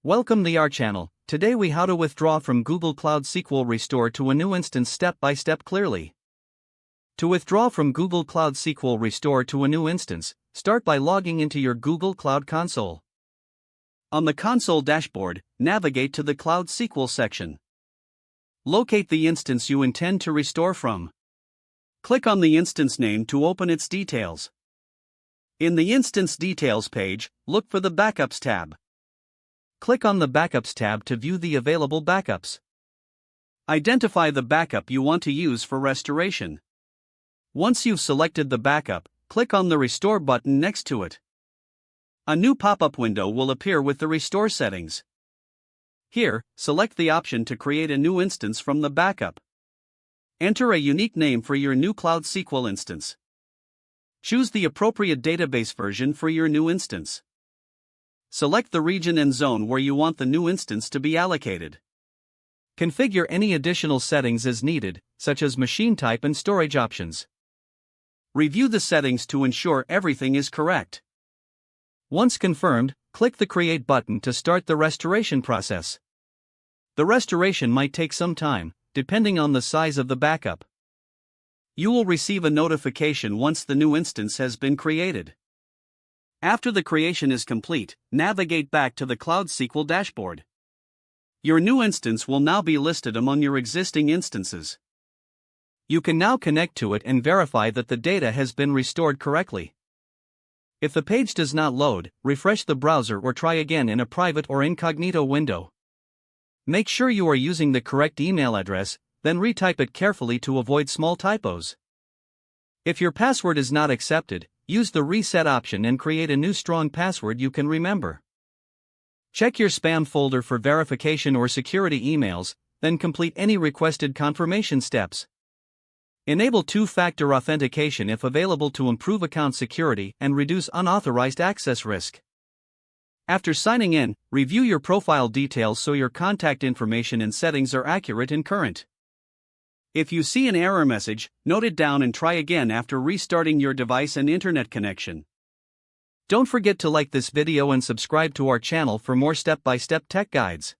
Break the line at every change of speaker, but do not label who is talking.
Welcome to our channel. Today we how to withdraw from Google Cloud SQL Restore to a new instance step by step clearly. To withdraw from Google Cloud SQL Restore to a new instance, start by logging into your Google Cloud console. On the console dashboard, navigate to the Cloud SQL section. Locate the instance you intend to restore from. Click on the instance name to open its details. In the Instance Details page, look for the Backups tab. Click on the Backups tab to view the available backups. Identify the backup you want to use for restoration. Once you've selected the backup, click on the Restore button next to it. A new pop-up window will appear with the restore settings. Here, select the option to create a new instance from the backup. Enter a unique name for your new Cloud SQL instance. Choose the appropriate database version for your new instance. Select the region and zone where you want the new instance to be allocated. Configure any additional settings as needed, such as machine type and storage options. Review the settings to ensure everything is correct. Once confirmed, click the Create button to start the restoration process. The restoration might take some time, depending on the size of the backup. You will receive a notification once the new instance has been created. After the creation is complete, navigate back to the Cloud SQL dashboard. Your new instance will now be listed among your existing instances. You can now connect to it and verify that the data has been restored correctly. If the page does not load, refresh the browser or try again in a private or incognito window. Make sure you are using the correct email address, then retype it carefully to avoid small typos. If your password is not accepted, use the reset option and create a new strong password you can remember. Check your spam folder for verification or security emails, then complete any requested confirmation steps. Enable two-factor authentication if available to improve account security and reduce unauthorized access risk. After signing in, review your profile details so your contact information and settings are accurate and current. If you see an error message, note it down and try again after restarting your device and internet connection. Don't forget to like this video and subscribe to our channel for more step-by-step tech guides.